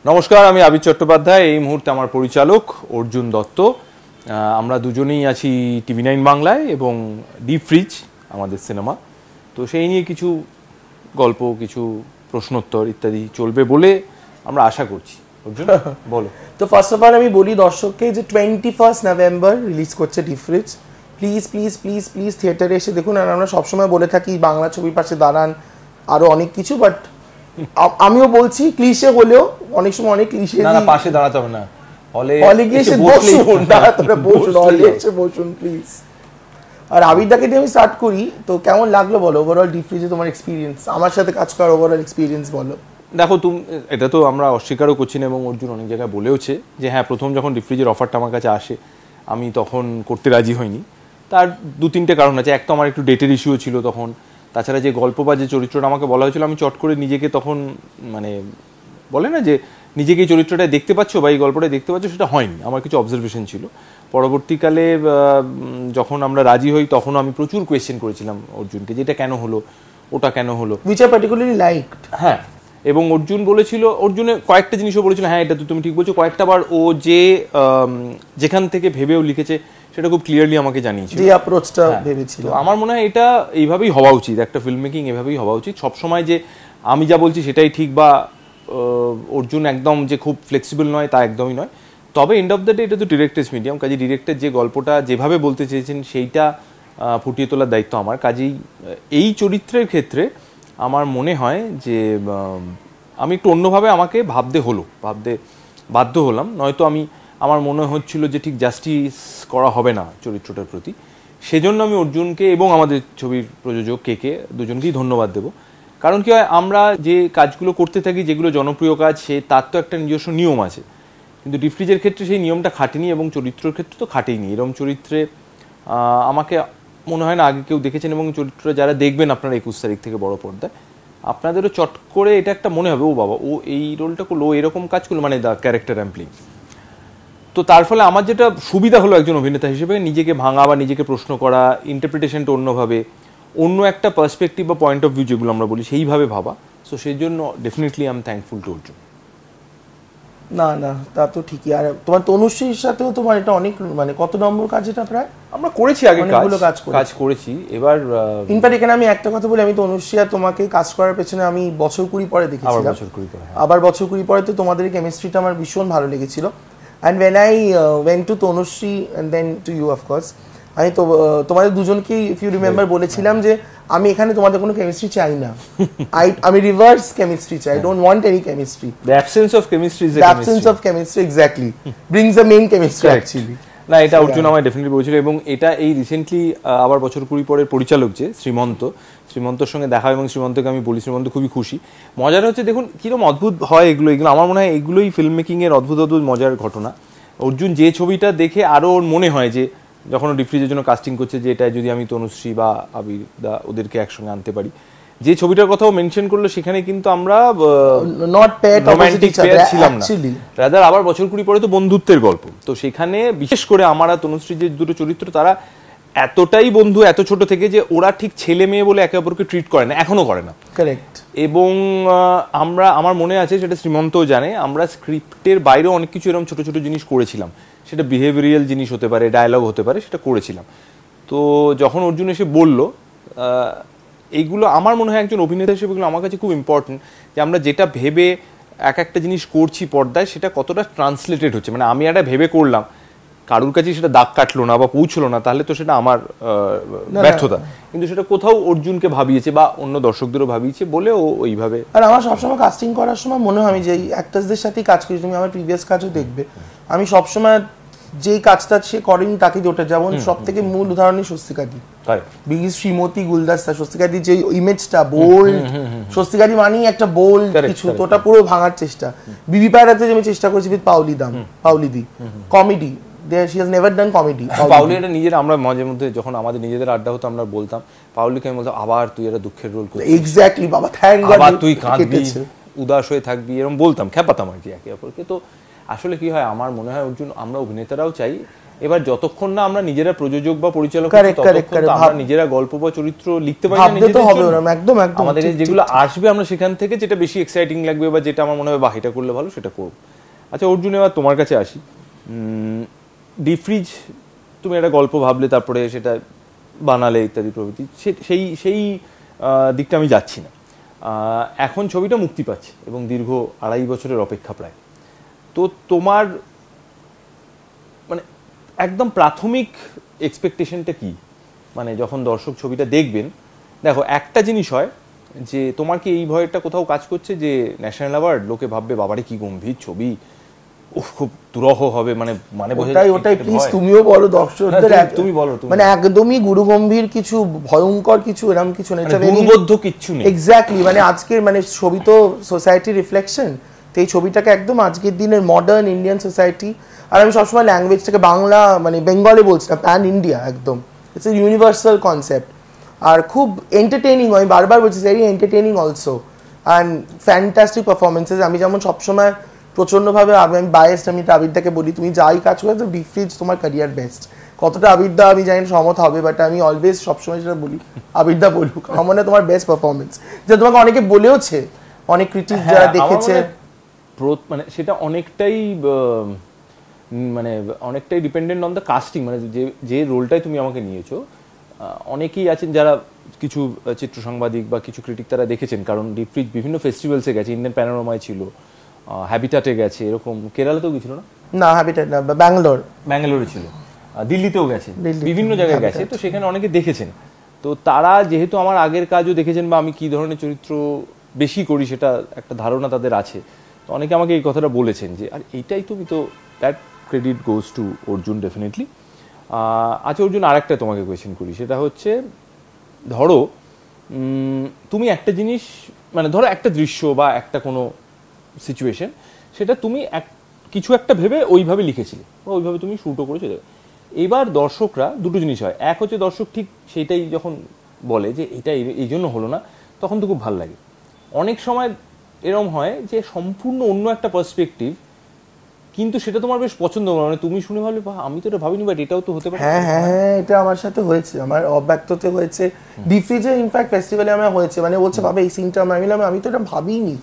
নমস্কার, আমি আবির চট্টোপাধ্যায়। এই মুহূর্তে আমার পরিচালক অর্জুন দত্ত। আমরা দুজনেই আছি TV9 বাংলায় এবং ডিপ ফ্রিজ আমাদের সিনেমা। তো সেই নিয়ে কিছু গল্প, কিছু প্রশ্নোত্তর ইত্যাদি চলবে বলে আমরা আশা করছি। অর্জুন বলো। তো ফার্স্ট অফ অল আমি বলি দর্শককে যে 21 নভেম্বর রিলিজ করছে deep fridge. Please please please please থিয়েটারে এসে দেখুন। আর আমরা সবসময় বলে থাকি বাংলা ছবির পাশে দাঁড়ান, আরও অনেক কিছু, বাট আমিও বলছি ক্লিশে হলেও অনেক সময় অনেক ক্লিশে পাশে দাঁড়াতে হবে না, হলে গিয়ে এসে বসুন, দাঁড়াতে বসুন, হলে এসে বসুন প্লিজ। আর আবিরদাকে দিয়ে আমি স্টার্ট করি। তো কেমন লাগলো বলো ওভারঅল ডিপ ফ্রিজে তোমার এক্সপিরিয়েন্স, আমার সাথে কাজ করার ওভারঅল এক্সপিরিয়েন্স বলো। দেখো, এটা তো আমরা অস্বীকারও করছি না এবং অর্জুন অনেক জায়গায় বলেওছে যে হ্যাঁ, প্রথম যখন ডিপ ফ্রিজের অফারটা আমার কাছে আসে আমি তখন করতে রাজি হইনি। তার 2-3টে কারণ আছে। এক তো আমার একটু ডেটের ইস্যুও ছিল তখন, তাছাড়া যে গল্প বা যে চরিত্রটা আমাকে বলা হয়েছিল আমি চট করে নিজেকে তখন মানে বলে না যে নিজেকে এই চরিত্রটায় দেখতে পাচ্ছ বা এই গল্পটায় দেখতে পাচ্ছ, সেটা হয়নি। আমার কিছু অবজারভেশন ছিল। পরবর্তীকালে যখন আমরা রাজি হই তখন আমি প্রচুর কোয়েশ্চেন করেছিলাম অর্জুনকে, যেটা কেন হলো, ওটা কেন হলো, which I particularly liked। হ্যাঁ, এবং অর্জুন বলেছিল, অর্জুনের কয়েকটা জিনিসও বলেছিল হ্যাঁ এটা তো তুমি ঠিক বলছো। কয়েকটা বার ও যেখান থেকে ভেবেও লিখেছে সেটা খুব ক্লিয়ারলি আমাকে জানিয়েছিল, যে অ্যাপ্রোচটা ভেবেছিল। আমার মনে হয় এটা এইভাবেই হওয়া উচিত, একটা ফিল্ম মেকিং এভাবেই হওয়া উচিত। সবসময় যে আমি যা বলছি সেটাই ঠিক বা অর্জুন একদম যে খুব ফ্লেক্সিবল নয় তা একদমই নয়। তবে এন্ড অফ দ্য ডে এটা তো ডিরেক্টরস মিডিয়াম, কাজে ডিরেক্টর যে গল্পটা যেভাবে বলতে চেয়েছেন সেইটা ফুটিয়ে তোলার দায়িত্ব আমার। কাজেই এই চরিত্রের ক্ষেত্রে আমার মনে হয় যে আমি একটু অন্যভাবে আমাকে ভাবতে বাধ্য হলাম, নয়তো আমার মনে হচ্ছিল যে ঠিক জাস্টিস করা হবে না চরিত্রটার প্রতি। সেজন্য আমি অর্জুনকে এবং আমাদের ছবির প্রযোজক কে দুজনকেই ধন্যবাদ দেব। কারণ কি হয়, আমরা যে কাজগুলো করতে থাকি যেগুলো জনপ্রিয় কাজ, তার তো একটা নিজস্ব নিয়ম আছে, কিন্তু ডিপ ফ্রিজের ক্ষেত্রে সেই নিয়মটা খাটেনি এবং চরিত্রের ক্ষেত্রে তো খাটেইনি। এরকম চরিত্রে আমাকে মনে হয় না আগে কেউ দেখেছেন, এবং চরিত্রটা যারা দেখবেন আপনারা 21 তারিখ থেকে বড় পর্দায়, আপনাদেরও চট করে এটা একটা মনে হবে ও বাবা ও এই রোলটা করলো, ও এরকম কাজ করলো, মানে দ্য ক্যারেক্টার অ্যাম্পলিং। তো তার ফলে আমার যেটা সুবিধা হলো একজন অভিনেতা হিসেবে, নিজেকে ভাঙা বা নিজেকে প্রশ্ন করা, ইন্টারপ্রিটেশনটা অন্যভাবে, অন্য একটা পার্সপেক্টিভ বা পয়েন্ট অফ ভিউ যেগুলো আমরা বলি সেইভাবে ভাবা। সো সেই জন্য definitely I am thankful to Arjun. না না, তা তো ঠিকই। আর তোমার তনুশ্রীর সাথেও তোমার এটা অনেক, মানে কত নম্বর কাজ এটা? প্রায় আমরা করেছি আগে কাজ করেছি। এবার ইনফ্যাক্ট এখানে আমি একটা কথা বলি, আমি তনুশ্রী আর তোমাকে কাজ করার পেছনে আমি বছর 20 পরে দেখেছিলাম। আবার বছর 20 পরে তো তোমাদের কেমিস্ট্রিটা আমার ভীষণ ভালো লেগেছিল। And when I went to Tanushree and then to you of course, আমি তো তোমাদের দুজনকেই ইফ ইউ রিমেম্বার বলেছিলাম যে আমি এখানে তোমাদের কোনো কেমিস্ট্রি চাই না, আমি রিভার্স কেমিস্ট্রি চাই, I don't want any chemistry. The absence of chemistry is the absence of chemistry exactly brings the main chemistry actually. না, এটা অর্জুন আমায় ডেফিনেটলি বলেছিল, এবং এটা এই রিসেন্টলি আবার বছর 20 পরের পরিচালক যে শ্রীমন্তর সঙ্গে দেখা, এবং শ্রীমন্তকে আমি বলি, শ্রীমন্ত খুবই খুশি। মজার হচ্ছে দেখুন কিরকম অদ্ভুত হয় এগুলো আমার মনে হয় এগুলোই ফিল্ম মেকিং এর অদ্ভুত মজার ঘটনা। অর্জুন যে ছবিটা দেখে আরো ওর মনে হয় যে যখন ডিপ ফ্রিজের জন্য কাস্টিং করছে যে এটা যদি আমি তনুশ্রী বা আবির দা ওদেরকে একসঙ্গে আনতে পারি, যে ছবিটার কথাও মেনশন করলো সেখানে কিন্তু আমরা নট পেয়ার রোমান্টিক পেয়ার ছিলাম না, রাদার আবার বছর 20 পরে তো বন্ধুত্বের গল্প। তো সেখানে বিশেষ করে আমরা তনুশ্রী যে দুটো চরিত্র, তারা এতটাই বন্ধু এত ছোট থেকে যে ওরা ঠিক ছেলে মেয়ে বলে একে অপরকে ট্রিট করে না, এখনো করে না। কারেক্ট। এবং আমার মনে আছে, সেটা শ্রীমন্তও জানে, আমরা স্ক্রিপ্টের বাইরেও অনেক কিছু এরকম ছোট ছোট জিনিস করেছিলাম। সেটা বিহেভিয়ারাল জিনিস হতে পারে, ডায়লগ হতে পারে, সেটা করেছিলাম। তো যখন অর্জুন এসে বলল এইগুলো, আমার মনে হয় একজন অভিনেতা হিসেবে এগুলো আমার কাছে খুব ইম্পর্টেন্ট, যে আমরা যেটা ভেবে একটা জিনিস করছি পর্দায় সেটা কতটা ট্রান্সলেটেড হচ্ছে। মানে আমি একটা ভেবে করলাম, কারুর কাছে সেটা দাগ কাটলো না বা পৌঁছলো না, তাহলে তো সেটা আমার ব্যর্থতা। কিন্তু সেটা কোথাও অর্জুনকে ভাবিয়েছে বা অন্য দর্শকদেরও ভাবিয়েছে বলে ও ওইভাবে। আর আমার সবসময় কাস্টিং করার সময় মনে হয়, আমি যে অ্যাক্টার্সদের সাথেই কাজ করি, তুমি আমার প্রিভিয়াস কাজও দেখবে, আমি সবসময় যেই কাজটা সে করেনি তাকে ওটা, যেমন সব থেকে মূল উদাহরণই স্বস্তিকাদি, বিগিস শ্রীমতী গুলদাস্তা। স্বস্তিকাদি যে ইমেজটা বোল্ড, স্বস্তিকাদি মানেই একটা বোল্ড কিছু, তো ওটা পুরো ভাঙার চেষ্টা। বিবি পায়রাতে যে আমি চেষ্টা করেছি উইথ পাউলিদি, comedy, she has never done comedy। Pauli এটা নিজের, আমরা মাঝে মধ্যে যখন আমাদের নিজেদের আড্ডা হতো আমরা বলতাম, পাউলিকে আমি বলতাম আবার তুই এটা দুঃখের রোল করছিস, এক্স্যাক্টলি বাবা, থ্যাঙ্ক গড, আবার তুই কাঁদবি, উদাস হয়ে থাকবি, এরকম বলতাম, খেপাতাম আর কি একে অপরকে। তো আসলে কি হয়, আমার মনে হয় অর্জুন, আমরা অভিনেতারাও চাই এবার যতক্ষণ না আমরা নিজেরা প্রযোজক বা পরিচালক ততক্ষণ আমরা নিজেরা গল্প বা চরিত্র লিখতে পারি না নিজেদের জন্য। একদম একদম আমাদের যেগুলো আসবে আমরা সেখান থেকে যেটা বেশি এক্সাইটিং লাগবে বা যেটা আমার মনে হবে বাহ এটা করলে ভালো সেটা করব। আচ্ছা অর্জুন, এবার তোমার কাছে আসি। ডিপ ফ্রিজ তুমি একটা গল্প ভাবলে, তারপরে সেটা বানালে ইত্যাদি প্রভৃতি, সেই দিকটা আমি যাচ্ছি না। এখন ছবিটা মুক্তি পাচ্ছে এবং দীর্ঘ 2.5 বছরের অপেক্ষা প্রায়। তো তোমার মানে একদম প্রাথমিক এক্সপেকটেশনটা কি, মানে যখন দর্শক ছবিটা দেখবেন? দেখো একটা জিনিস হয় যে তোমার কি এই ভয়টা কোথাও কাজ করছে যে ন্যাশনাল অ্যাওয়ার্ড, লোকে ভাববে বাবারে কি গম্ভীর ছবি, খুব দুরহ হবে, মানে ওটাই প্লিজ তুমিও বলো দর্শকদের, তুমি বলো, মানে একদমই গুরুগম্ভীর কিছু, ভয়ঙ্কর কিছু, এরকম কিছু নেই, গুরুবদ্ধ কিছু নেই। এক্স্যাক্টলি, মানে আজকের মানে ছবি তো সোসাইটির রিফ্লেকশন, তো এই ছবিটাকে একদম আজকের দিনের মডার্ন ইন্ডিয়ান সোসাইটি, আর আমি সবসময় ল্যাঙ্গুয়েজটাকে বাংলা মানে বেঙ্গলে বলছি না, প্যান ইন্ডিয়া একদম, ইটস এ ইউনিভার্সাল কনসেপ্ট, আর খুব এন্টারটেইনিং, আমি বারবার বলছি very entertaining also, and fantastic performances. আমি যেমন সবসময় প্রচন্ডভাবে আমি বায়াসড, আমি আবিরদাকে বলি তুমি যাই কাজ করো তো ডিপ ফ্রিজ তোমার ক্যারিয়ার বেস্ট। কতটা আবিরদা আমি জানি সহমত হবে, বাট আমি অলওয়েজ সবসময় যেটা বলি, আবিরদা বলুক আমার মনে হয় তোমার বেস্ট পারফরমেন্স, যেটা তোমাকে অনেকে বলেওছে, অনেক ক্রিটিক যারা দেখেছে, মানে সেটা অনেকটাই মানে অনেকটাই ডিপেন্ডেন্ট অন দ্য কাস্টিং, মানে যে রোলটাই তুমি আমাকে নিয়েছো। অনেকেই আছেন যারা কিছু চিত্র সাংবাদিক বা কিছু ক্রিটিক তারা দেখেছেন, কারণ ডিপ ফ্রিজ বিভিন্ন ফেস্টিভ্যালসে গেছে, ইন্ডিয়ান প্যানোরামায় ছিল, হ্যাবিটাটে গেছে, এরকম কেরালাতেও গেছিল না হ্যাবিটাট না, ব্যাঙ্গালোরে ছিল, দিল্লিতেও গেছে, বিভিন্ন জায়গায় গেছে, তো সেখানে অনেকে দেখেছেন। তো তারা যেহেতু আমার আগের কাজও দেখেছেন বা আমি কি ধরনের চরিত্র বেশি করি সেটা একটা ধারণা তাদের আছে, তো অনেকে আমাকে এই কথাটা বলেছেন যে আর এইটাই তুমি তো, that credit goes to Arjun definitely. আচ্ছা অর্জুন, আর একটা তোমাকে কোয়েশ্চেন করি, সেটা হচ্ছে ধরো তুমি একটা জিনিস, মানে ধরো একটা দৃশ্য বা একটা কোনো সিচুয়েশন, সেটা তুমি কিছু একটা ভেবে ওইভাবে লিখেছিলে বা ওইভাবে তুমি শুটও করে চলে যাবে। এবার দর্শকরা দুটো জিনিস হয়, এক হচ্ছে দর্শক ঠিক সেইটাই যখন বলে যে এটা এই জন্য হলো না, তখন তো খুব ভালো লাগে। অনেক সময় এরকম হয় যে সম্পূর্ণ অন্য একটা পার্সপেক্টিভ, কিন্তু সেটা তোমার বেশ পছন্দ, মানে তুমি শুনে ভাবলে বাহ আমি তো এটা ভাবিনি, বাট এটাও তো হতে পারে। হ্যাঁ, এটা আমার সাথে হয়েছে, আমার অব্যক্ততে হয়েছে, ডিপ ফ্রিজে ইনফ্যাক্ট ফেস্টিভ্যালে আমার হয়েছে, মানে বলছে বাবা এই সিনটা আমি তো এটা ভাবিনি,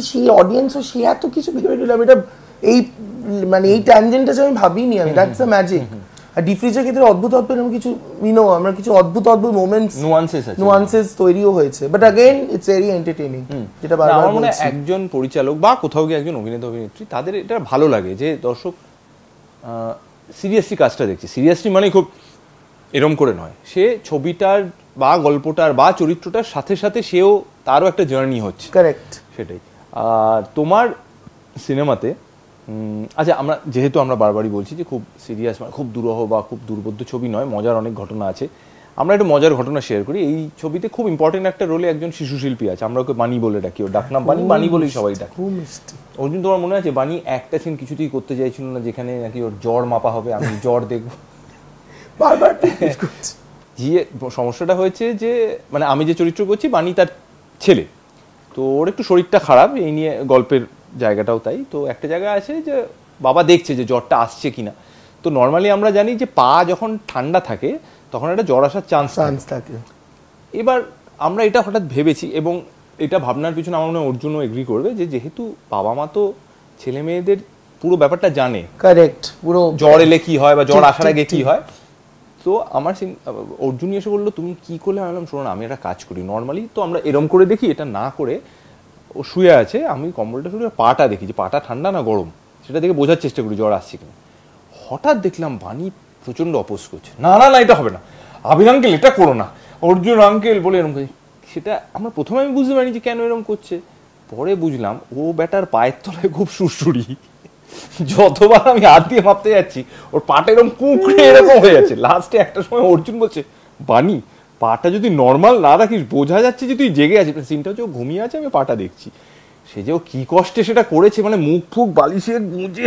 সেই অডিয়েন্সও সে এত কিছু ভেবে দিলাম, এটা এই মানে এই ট্যানজেন্টটা আমি ভাবিনি, আমি দ্যাটস দ্য ম্যাজিক। আর ডিপ ফ্রিজের ক্ষেত্রে অদ্ভুত এরকম কিছু আমরা কিছু অদ্ভুত মোমেন্টস, নুয়ান্সেস তৈরিও হয়েছে, but again it's very entertaining. যেটা আমার মনে হয় একজন পরিচালক বা কোথাও গিয়ে একজন অভিনেতা অভিনেত্রী, তাদের এটা ভালো লাগে যে দর্শক সিরিয়াসলি কাজটা দেখছে, সিরিয়াসলি মানে খুব এরম করে নয়, সে ছবিটার বা গল্পটার বা চরিত্রটার সাথে সাথে সেও তারও একটা জার্নি হচ্ছে। কারেক্ট, সেটাই। আর তোমার সিনেমাতে আচ্ছা যেহেতু আমরা বারবারই বলছি যে খুব সিরিয়াস, মানে খুব দুরহ বা খুব দুর্বোধ্য ছবি নয়, মজার অনেক ঘটনা আছে, আমরা একটু মজার ঘটনা শেয়ার করি। এই ছবিতে খুব ইম্পর্টেন্ট একটা রোলে একজন শিশু শিল্পী আছে, আমরা ওকে বানি বলে ডাকি, ওর ডাকনাম বানি বলেই সবাই ডাকে। অর্জুন, তোমার মনে আছে বানি একটা সিন কিছুতেই করতে চাইছিল না, যেখানে নাকি ওর জ্বর মাপা হবে, আমি জ্বর দেখবো, বারবার সমস্যাটা হয়েছে যে মানে আমি যে চরিত্র করছি বানি তার ছেলে, তো ওর একটু শরীরটা খারাপ, এই নিয়ে গল্পের জায়গাটাও তাই। তো একটা জায়গা আছে যে বাবা দেখছে যে জ্বরটা আসছে কিনা, তো নর্মালি আমরা জানি যে পা যখন ঠান্ডা থাকে তখন একটা জ্বর আসার চান্স থাকে। এবার আমরা এটা হঠাৎ ভেবেছি, এবং এটা ভাবনার পিছনে আমার মনে হয় অর্জুনও এগ্রি করবে, যে যেহেতু বাবা মা তো ছেলে মেয়েদের পুরো ব্যাপারটা জানে, কারেক্ট, পুরো জ্বর এলে কি হয় বা জ্বর আসার আগে কি হয়। তো আমার অর্জুন এসে বললো তুমি কি করলে, আমি বললাম শোনো না, আমি একটা কাজ করি, নর্মালি তো আমরা এরম করে দেখি, এটা না করে ও শুয়ে আছে, আমি কম্বলটা শুয়ে পাটা দেখি যে পাটা ঠান্ডা না গরম, সেটা দেখে বোঝার চেষ্টা করি জ্বর আসছে কিনা। হঠাৎ দেখলাম বানি প্রচন্ড অপোজ করছে, না এটা হবে না, আবির আঙ্কেল এটা করো না, অর্জুন আঙ্কেল বলে এরকম। সেটা আমরা প্রথমে আমি বুঝতে পারিনি যে কেন এরকম করছে, পরে বুঝলাম ও ব্যাটার পায়ের তলায় খুব সুরসুরি, যতবার আমি হাত দিয়ে মাপতে যাচ্ছি ওর পাটা এরকম কুঁকড়ে এরকম হয়ে যাচ্ছে। লাস্টে একটা সময় অর্জুন বলছে বানি পাটা যদি নর্মাল না রাখিস বোঝা যাচ্ছে যে তুই জেগে আছিস, সিনটা হচ্ছে ও ঘুমিয়ে আছে, আমি পাটা দেখছি, সে যে ও কি কষ্টে সেটা করেছে, মানে মুখ ফুক বালিশে গুঁজে।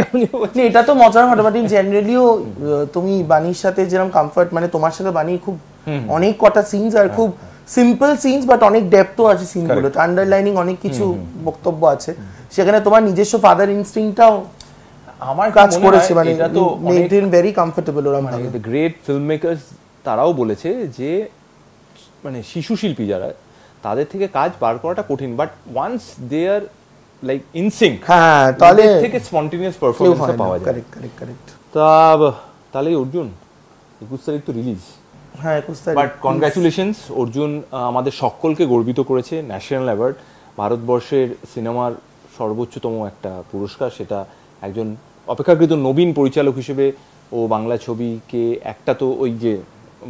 এটা তো মজার ঘটনা, বাট জেনারেলিও তুমি বানির সাথে যেরকম কমফর্ট, মানে তোমার সাথে বানি খুব অনেক কটা সিনস, আর খুব সিম্পল সিনস বাট অনেক ডেপথও আছে সিনগুলোতে, আন্ডারলাইনিং অনেক কিছু বক্তব্য আছে সেখানে, তোমার নিজস্ব ফাদার ইনস্টিংক্টটাও আমার কি কাজ মনে করেছে, হয় মানে এটা তো মেড ইন ভেরি কমফোর্টেবল ওরা, মানে দ্য গ্রেট ফিল্ম মেকার্স তারাও বলেছে যে মানে শিশু শিল্পী যারা তাদের থেকে কাজ বার করাটা কঠিন, but once they are like in sync, হ্যাঁ তাহলে থেকে স্পন্টেনিয়াস পারফরম্যান্স পাওয়া যায়। Correct correct correct. তাহলে অর্জুন 21 তারিখ তো রিলিজ, হ্যাঁ 21 তারিখ। বাট কনগ্রাচুলেশনস অর্জুন, আমাদের সকলকে গর্বিত করেছে। ন্যাশনাল অ্যাওয়ার্ড, ভারতবর্ষের সিনেমার সর্বোচ্চতম একটা পুরস্কার, সেটা একজন অপেক্ষাকৃত নবীন পরিচালক হিসেবে ও বাংলা ছবিকে একটা তো ওই যে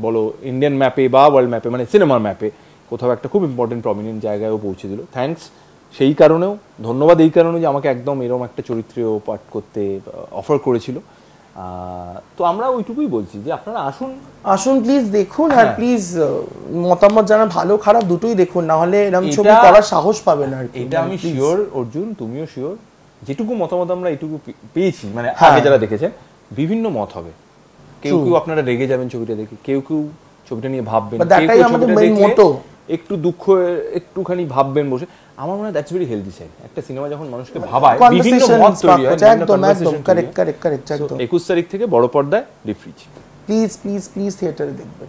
বলো ইন্ডিয়ান ম্যাপে বা ওয়ার্ল্ড ম্যাপে, মানে সিনেমার ম্যাপে কোথাও একটা খুব ইম্পর্টেন্ট প্রমিনেন্ট জায়গায়ও পৌঁছে দিল। থ্যাঙ্কস সেই কারণেও, ধন্যবাদ এই কারণে যে আমাকে একদম এরকম একটা চরিত্রেও পাঠ করতে অফার করেছিল। তো আমরা ওইটুকুই বলছি যে আপনারা আসুন আসুন প্লিজ দেখুন, আর প্লিজ মতামত জানান, ভালো খারাপ দুটোই দেখুন, না হলে এরকম ছবি করার সাহস পাবে না আর কি। এটা আমি শিওর অর্জুন, তুমিও শিওর, যেটুকু মতামত আমরা এইটুকু পেয়েছি, মানে আগে যারা দেখেছেন বিভিন্ন মত হবে। কেউ কেউ আপনারা রেগে যাবেন ছবিটা দেখে, কেউ কেউ ছবিটা নিয়ে ভাববেন, কেউ কেউ ছবিটা দেখে একটু দুঃখ একটুখানি ভাববেন বসে। আমার মনে হয় দ্যাটস ভেরি হেলদি সাইড। একটা সিনেমা যখন মানুষকে ভাবায়, বিভিন্ন মত তৈরি হয়, একদম একদম কারেক্ট কারেক্ট কারেক্ট। 21 তারিখ থেকে বড় পর্দায় রিফ্রিজ, প্লিজ প্লিজ প্লিজ থিয়েটারে দেখবেন।